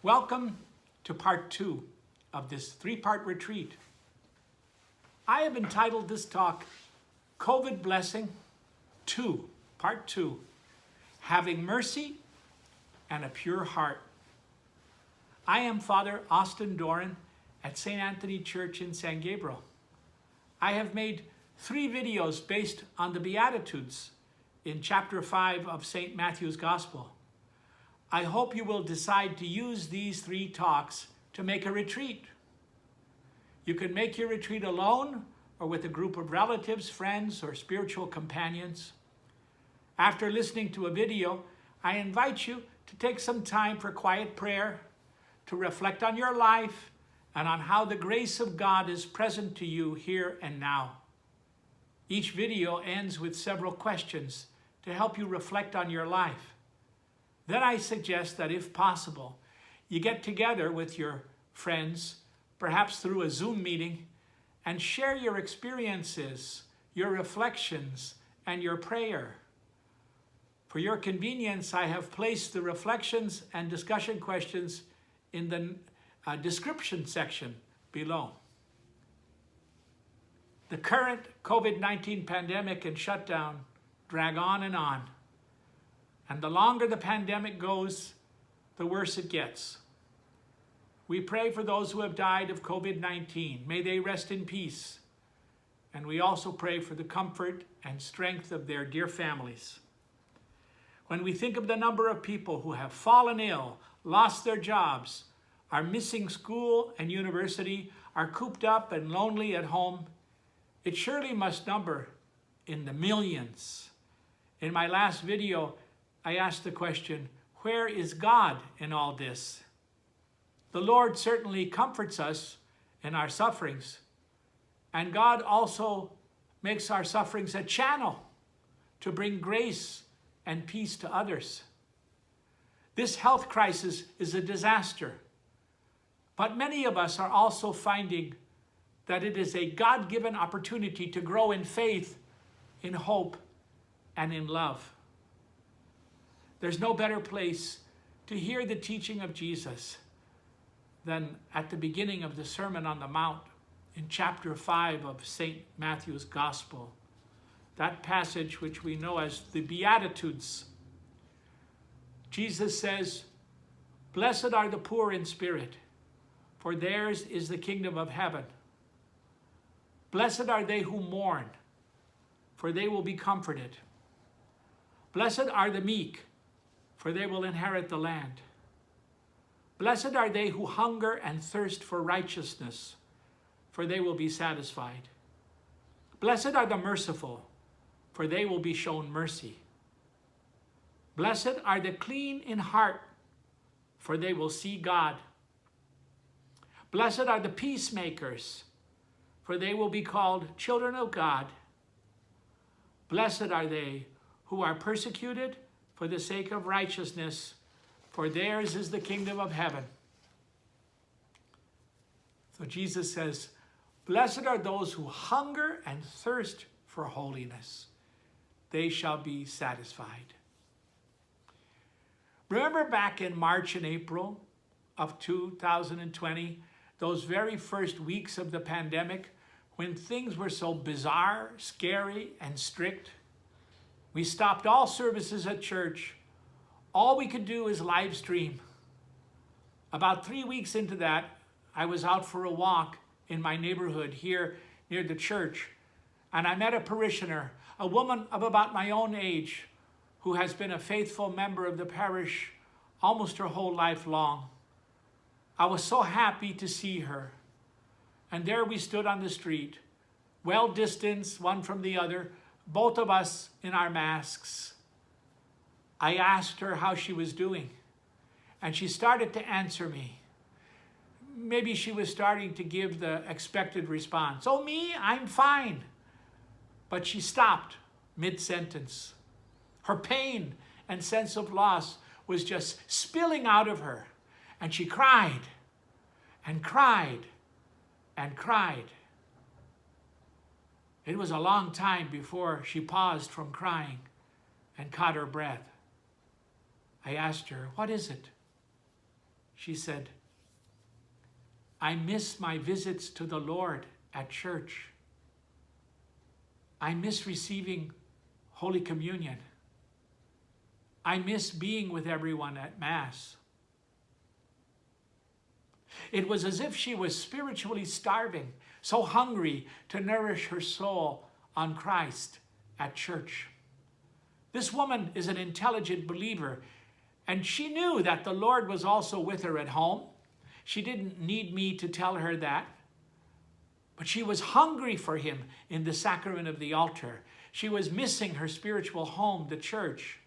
Welcome to part 2 of this 3-part retreat. I have entitled this talk, COVID Blessing 2, Part 2, Having Mercy and a Pure Heart. I am Father Austin Doran at St. Anthony Church in San Gabriel. I have made 3 videos based on the Beatitudes in chapter 5 of St. Matthew's Gospel. I hope you will decide to use these 3 talks to make a retreat. You can make your retreat alone or with a group of relatives, friends, or spiritual companions. After listening to a video, I invite you to take some time for quiet prayer, to reflect on your life and on how the grace of God is present to you here and now. Each video ends with several questions to help you reflect on your life. Then I suggest that if possible, you get together with your friends, perhaps through a Zoom meeting, and share your experiences, your reflections, and your prayer. For your convenience, I have placed the reflections and discussion questions in the description section below. The current COVID-19 pandemic and shutdown drag on. And the longer the pandemic goes, the worse it gets. We pray for those who have died of COVID-19. May they rest in peace. And we also pray for the comfort and strength of their dear families. When we think of the number of people who have fallen ill, lost their jobs, are missing school and university, are cooped up and lonely at home, it surely must number in the millions. In my last video, I asked the question, where is God in all this? The Lord certainly comforts us in our sufferings, and God also makes our sufferings a channel to bring grace and peace to others. This health crisis is a disaster, but many of us are also finding that it is a God-given opportunity to grow in faith, in hope, and in love. There's no better place to hear the teaching of Jesus than at the beginning of the Sermon on the Mount in chapter 5 of St. Matthew's Gospel. That passage which we know as the Beatitudes. Jesus says, "Blessed are the poor in spirit, for theirs is the kingdom of heaven. Blessed are they who mourn, for they will be comforted. Blessed are the meek, for they will inherit the land. Blessed are they who hunger and thirst for righteousness, for they will be satisfied. Blessed are the merciful, for they will be shown mercy. Blessed are the clean in heart, for they will see God. Blessed are the peacemakers, for they will be called children of God. Blessed are they who are persecuted for the sake of righteousness, for theirs is the kingdom of heaven." So Jesus says, blessed are those who hunger and thirst for holiness. They shall be satisfied. Remember back in March and April of 2020, those very first weeks of the pandemic, when things were so bizarre, scary, and strict? We stopped all services at church. All we could do is live stream. About 3 weeks into that, I was out for a walk in my neighborhood here near the church, and I met a parishioner, a woman of about my own age, who has been a faithful member of the parish almost her whole life long. I was so happy to see her. And there we stood on the street, well distanced one from the other, both of us in our masks. I asked her how she was doing, and she started to answer me. Maybe she was starting to give the expected response. "Oh, me? I'm fine." But she stopped mid-sentence. Her pain and sense of loss was just spilling out of her, and she cried and cried and cried. It was a long time before she paused from crying and caught her breath. I asked her, "What is it?" She said, I miss my visits to the Lord at church. I miss receiving Holy Communion. I miss being with everyone at Mass. It was as if she was spiritually starving, so hungry to nourish her soul on Christ at church. This woman is an intelligent believer, and she knew that the Lord was also with her at home. She didn't need me to tell her that. But she was hungry for him in the sacrament of the altar. She was missing her spiritual home, the church.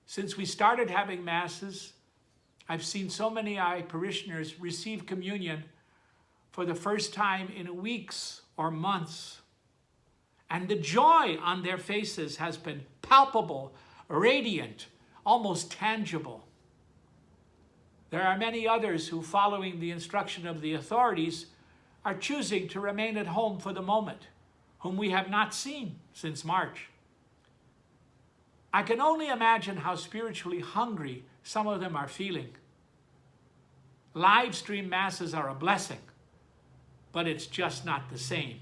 Since we started having Masses, I've seen so many parishioners receive communion for the first time in weeks or months. And the joy on their faces has been palpable, radiant, almost tangible. There are many others who, following the instruction of the authorities, are choosing to remain at home for the moment, whom we have not seen since March. I can only imagine how spiritually hungry some of them are feeling. Live stream Masses are a blessing, but it's just not the same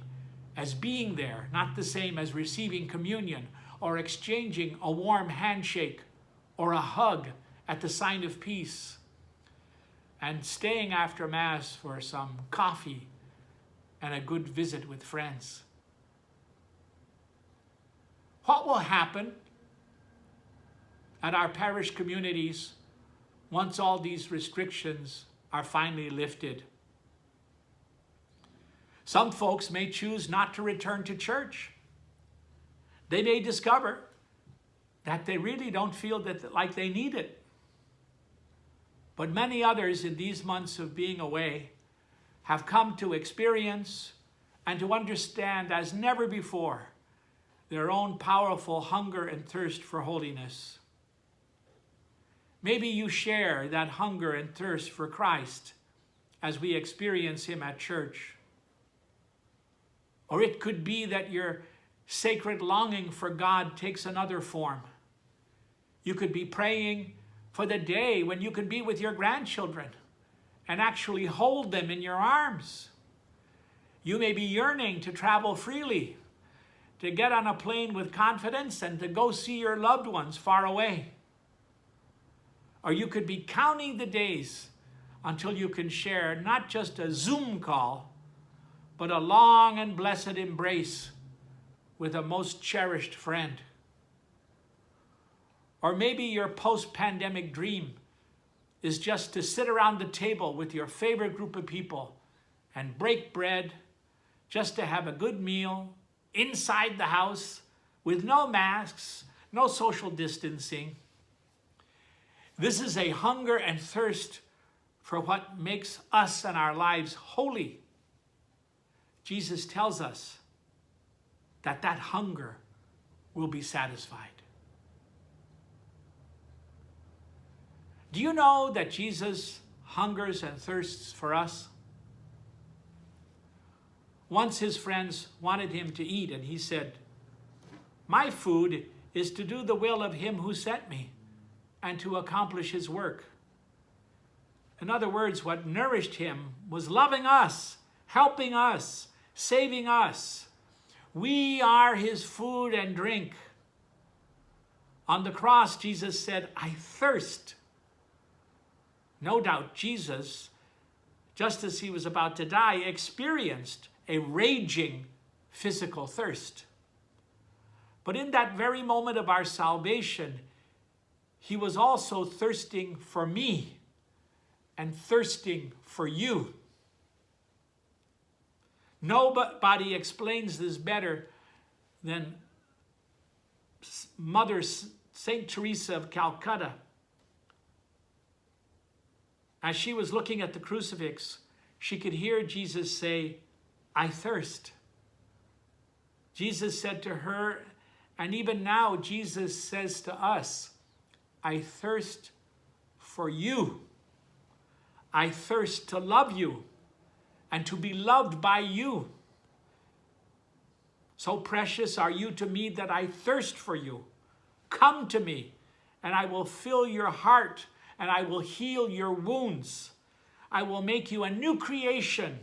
as being there, not the same as receiving communion or exchanging a warm handshake or a hug at the sign of peace, and staying after Mass for some coffee and a good visit with friends. What will happen at our parish communities once all these restrictions are finally lifted? Some folks may choose not to return to church. They may discover that they really don't feel like they need it. But many others in these months of being away have come to experience and to understand as never before their own powerful hunger and thirst for holiness. Maybe you share that hunger and thirst for Christ as we experience him at church. Or it could be that your sacred longing for God takes another form. You could be praying for the day when you can be with your grandchildren and actually hold them in your arms. You may be yearning to travel freely, to get on a plane with confidence and to go see your loved ones far away. Or you could be counting the days until you can share not just a Zoom call, but a long and blessed embrace with a most cherished friend. Or maybe your post-pandemic dream is just to sit around the table with your favorite group of people and break bread, just to have a good meal inside the house with no masks, no social distancing. This is a hunger and thirst for what makes us and our lives holy. Jesus tells us that that hunger will be satisfied. Do you know that Jesus hungers and thirsts for us? Once his friends wanted him to eat, and he said, "My food is to do the will of him who sent me and to accomplish his work." In other words, what nourished him was loving us, helping us, saving us. We are his food and drink. On the cross, Jesus said, "I thirst." No doubt Jesus, just as he was about to die, experienced a raging physical thirst. But in that very moment of our salvation, he was also thirsting for me and thirsting for you. Nobody explains this better than Mother St. Teresa of Calcutta. As she was looking at the crucifix, she could hear Jesus say, "I thirst." Jesus said to her, and even now Jesus says to us, "I thirst for you. I thirst to love you and to be loved by you. So precious are you to me that I thirst for you. Come to me, and I will fill your heart, and I will heal your wounds. I will make you a new creation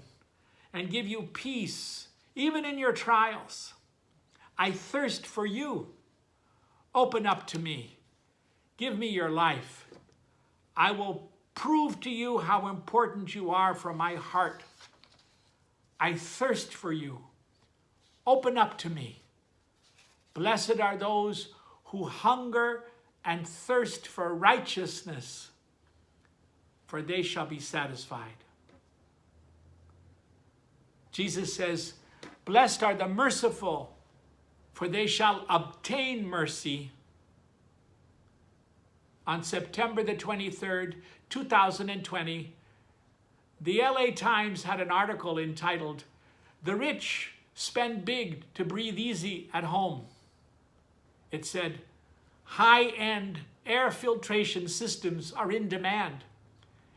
and give you peace, even in your trials. I thirst for you. Open up to me. Give me your life. I will prove to you how important you are from my heart. I thirst for you. Open up to me. Blessed are those who hunger and thirst for righteousness, for they shall be satisfied. Jesus says, blessed are the merciful, for they shall obtain mercy. On September the 23rd, 2020, the LA Times had an article entitled, "The Rich Spend Big to Breathe Easy at Home." It said, high-end air filtration systems are in demand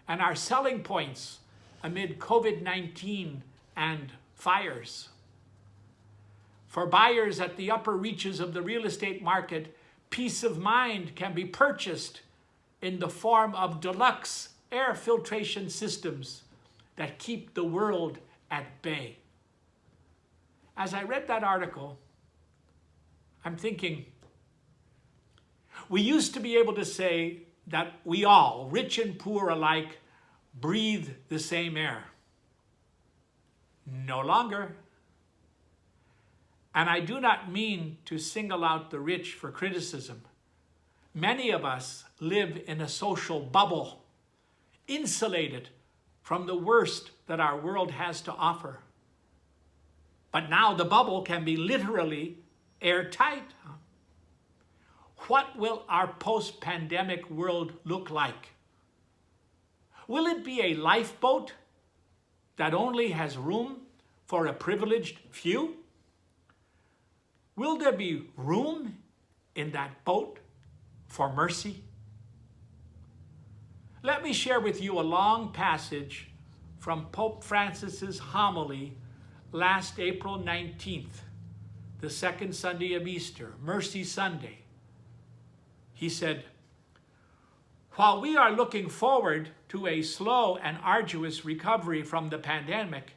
and are selling points amid COVID-19 and fires. For buyers at the upper reaches of the real estate market, peace of mind can be purchased in the form of deluxe air filtration systems that keep the world at bay. As I read that article, I'm thinking, we used to be able to say that we all, rich and poor alike, breathe the same air. No longer. And I do not mean to single out the rich for criticism. Many of us live in a social bubble, insulated from the worst that our world has to offer. But now the bubble can be literally airtight. What will our post-pandemic world look like? Will it be a lifeboat that only has room for a privileged few? Will there be room in that boat for mercy? Let me share with you a long passage from Pope Francis's homily last April 19th, the second Sunday of Easter, Mercy Sunday. He said, while we are looking forward to a slow and arduous recovery from the pandemic,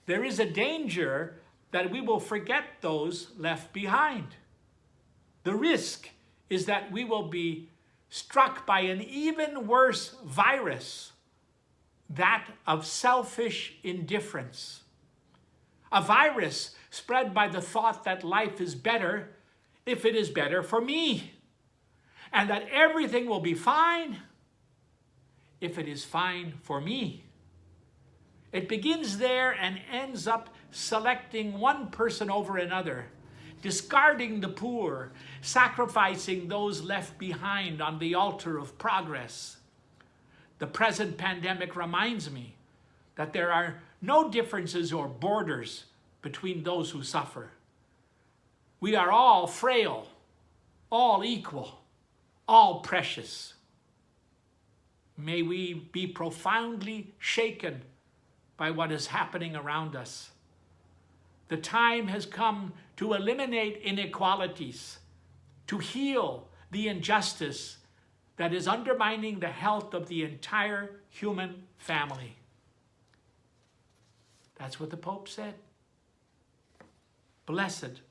there is a danger that we will forget those left behind. The risk is that we will be struck by an even worse virus, that of selfish indifference. A virus spread by the thought that life is better if it is better for me, and that everything will be fine if it is fine for me. It begins there and ends up selecting one person over another, discarding the poor, sacrificing those left behind on the altar of progress. The present pandemic reminds me that there are no differences or borders between those who suffer. We are all frail, all equal, all precious. May we be profoundly shaken by what is happening around us. The time has come to eliminate inequalities, to heal the injustice that is undermining the health of the entire human family. That's what the Pope said. Blessed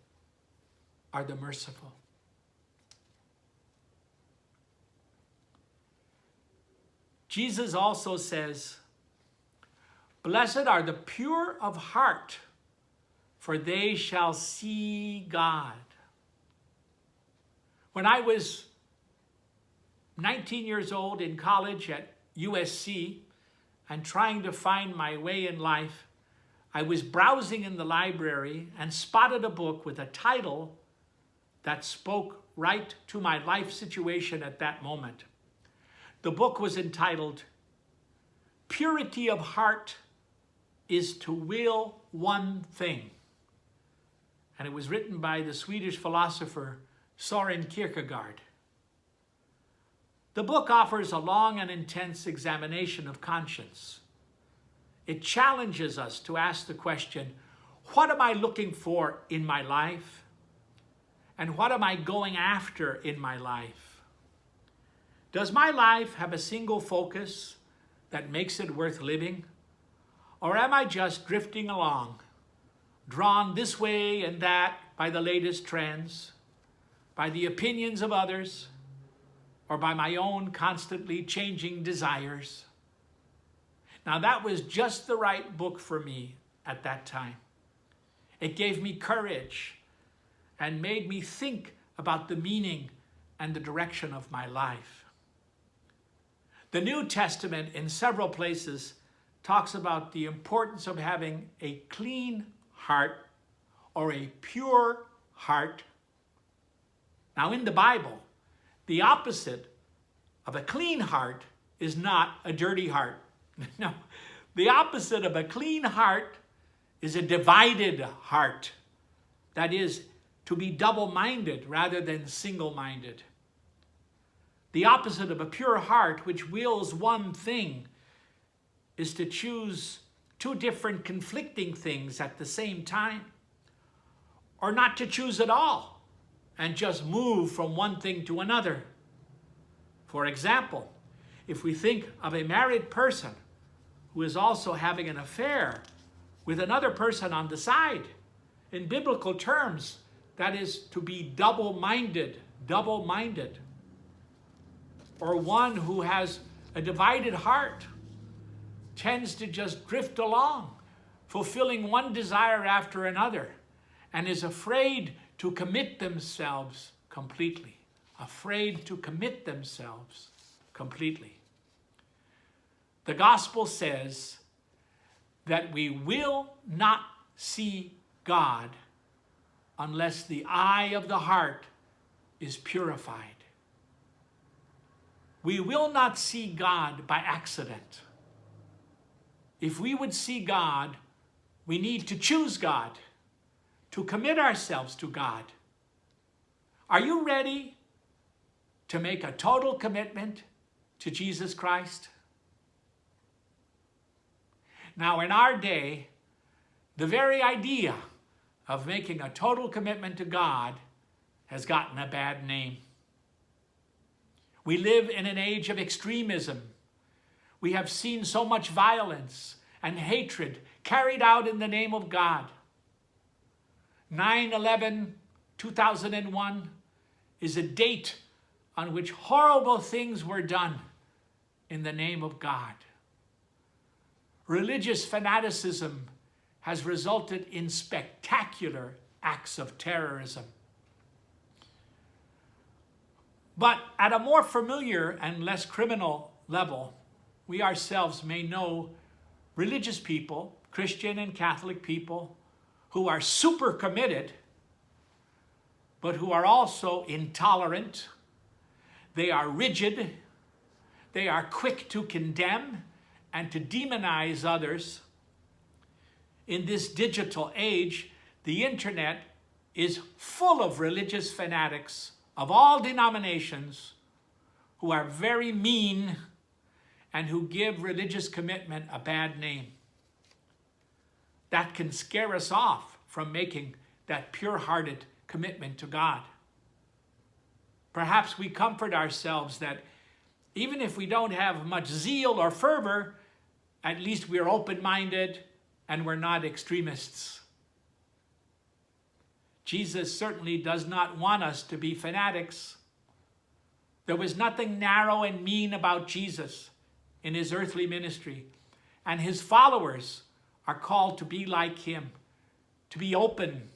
are the merciful. Jesus also says, blessed are the pure of heart, for they shall see God. When I was 19 years old in college at USC and trying to find my way in life, I was browsing in the library and spotted a book with a title that spoke right to my life situation at that moment. The book was entitled, Purity of Heart is to Will One Thing. And it was written by the Swedish philosopher Søren Kierkegaard. The book offers a long and intense examination of conscience. It challenges us to ask the question, what am I looking for in my life? And what am I going after in my life? Does my life have a single focus that makes it worth living? Or am I just drifting along, drawn this way and that by the latest trends, by the opinions of others, or by my own constantly changing desires? Now, that was just the right book for me at that time. It gave me courage and made me think about the meaning and the direction of my life. The New Testament, in several places, talks about the importance of having a clean heart or a pure heart. Now, in the Bible, the opposite of a clean heart is not a dirty heart. No, the opposite of a clean heart is a divided heart. That is, to be double-minded rather than single-minded. The opposite of a pure heart, which wills one thing, is to choose two different conflicting things at the same time, or not to choose at all and just move from one thing to another. For example, if we think of a married person who is also having an affair with another person on the side, in biblical terms, that is to be double-minded. Or one who has a divided heart tends to just drift along, fulfilling one desire after another, and is afraid to commit themselves completely. Afraid to commit themselves completely. The gospel says that we will not see God unless the eye of the heart is purified. We will not see God by accident. If we would see God, we need to choose God, to commit ourselves to God. Are you ready to make a total commitment to Jesus Christ? Now, in our day, the very idea of making a total commitment to God has gotten a bad name. We live in an age of extremism. We have seen so much violence and hatred carried out in the name of God. 9/11/2001 is a date on which horrible things were done in the name of God. Religious fanaticism has resulted in spectacular acts of terrorism. But at a more familiar and less criminal level, we ourselves may know religious people, Christian and Catholic people, who are super committed, but who are also intolerant. They are rigid. They are quick to condemn and to demonize others. In this digital age, the internet is full of religious fanatics of all denominations who are very mean and who give religious commitment a bad name. That can scare us off from making that pure-hearted commitment to God. Perhaps we comfort ourselves that even if we don't have much zeal or fervor, at least we're open-minded and we're not extremists. Jesus certainly does not want us to be fanatics. There was nothing narrow and mean about Jesus in his earthly ministry, and his followers are called to be like him, to be open,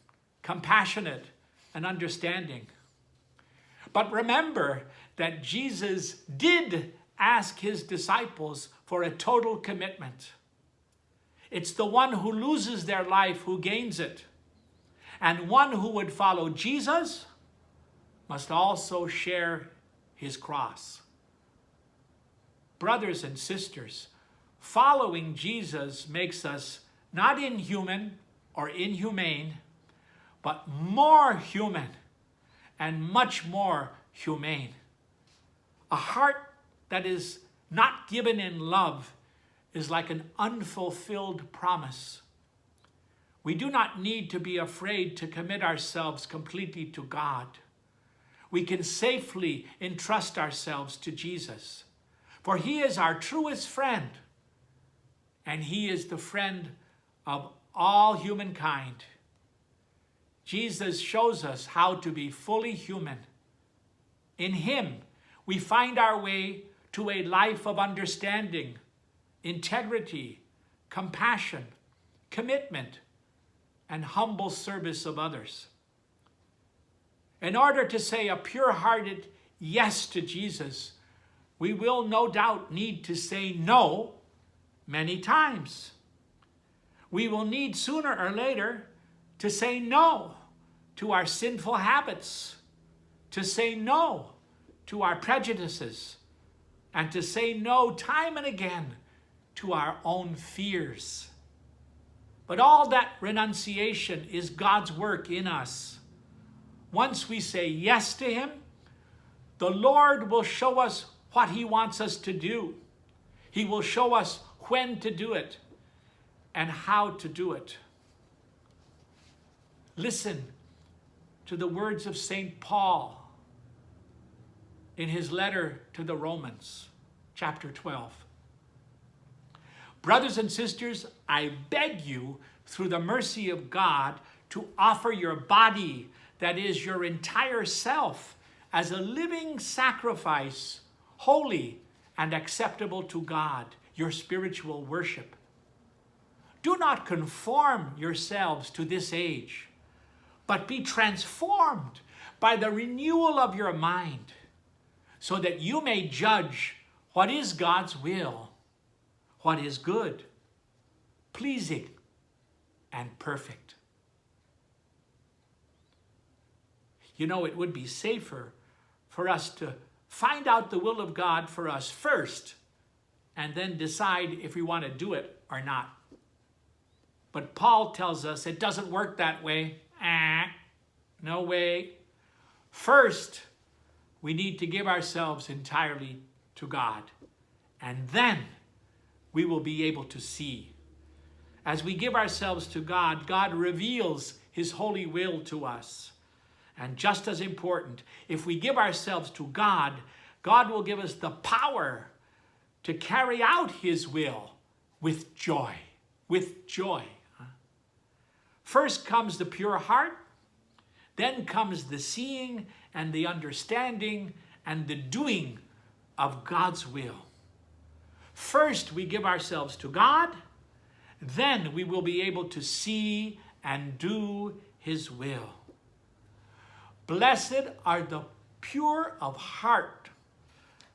compassionate, and understanding. But remember that Jesus did ask his disciples for a total commitment. It's the one who loses their life who gains it. And one who would follow Jesus must also share his cross. Brothers and sisters, following Jesus makes us not inhuman or inhumane, but more human and much more humane. A heart that is not given in love is like an unfulfilled promise. We do not need to be afraid to commit ourselves completely to God. we can safely entrust ourselves to Jesus. For he is our truest friend, and he is the friend of all humankind. Jesus shows us how to be fully human. In him, we find our way to a life of understanding, integrity, compassion, commitment, and humble service of others. In order to say a pure-hearted yes to Jesus, we will no doubt need to say no many times. We will need sooner or later to say no to our sinful habits, to say no to our prejudices, and to say no time and again to our own fears. But all that renunciation is God's work in us. Once we say yes to him, the Lord will show us what he wants us to do. He will show us when to do it and how to do it. Listen to the words of St. Paul in his letter to the Romans, chapter 12. Brothers and sisters, I beg you, through the mercy of God, to offer your body, that is your entire self, as a living sacrifice, holy and acceptable to God, your spiritual worship. Do not conform yourselves to this age, but be transformed by the renewal of your mind, so that you may judge what is God's will, what is good, pleasing, and perfect. You know, it would be safer for us to find out the will of God for us first and then decide if we want to do it or not. But Paul tells us it doesn't work that way. No way. First, we need to give ourselves entirely to God, and then we will be able to see. As we give ourselves to God, God reveals his holy will to us. And just as important, if we give ourselves to God, God will give us the power to carry out his will with joy. With joy. First comes the pure heart, then comes the seeing and the understanding and the doing of God's will. First, we give ourselves to God, then we will be able to see and do his will. Blessed are the pure of heart,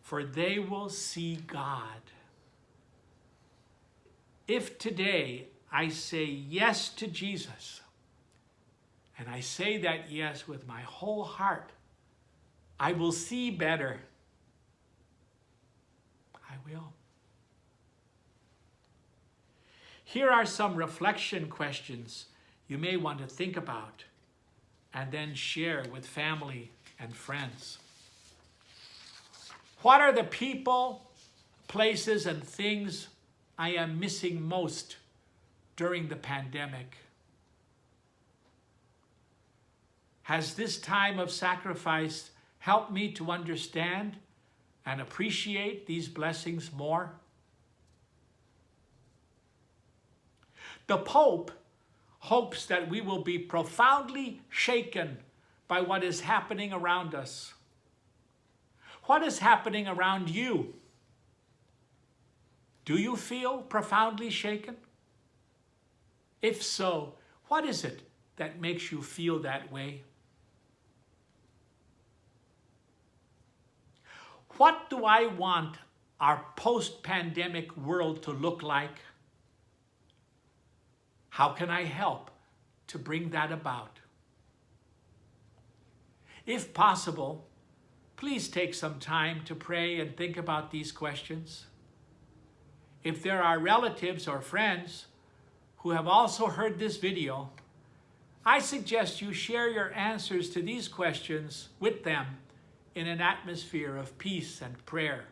for they will see God. If today I say yes to Jesus, and I say that yes with my whole heart, I will see better. I will. Here are some reflection questions you may want to think about and then share with family and friends. What are the people, places, and things I am missing most during the pandemic? Has this time of sacrifice helped me to understand and appreciate these blessings more? The Pope hopes that we will be profoundly shaken by what is happening around us. What is happening around you? Do you feel profoundly shaken? If so, what is it that makes you feel that way? What do I want our post-pandemic world to look like? How can I help to bring that about? If possible, please take some time to pray and think about these questions. If there are relatives or friends who have also heard this video, I suggest you share your answers to these questions with them in an atmosphere of peace and prayer.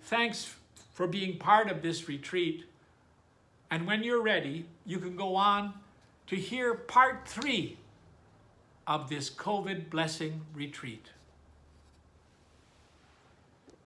Thanks for being part of this retreat. And when you're ready, you can go on to hear part 3 of this COVID blessing retreat.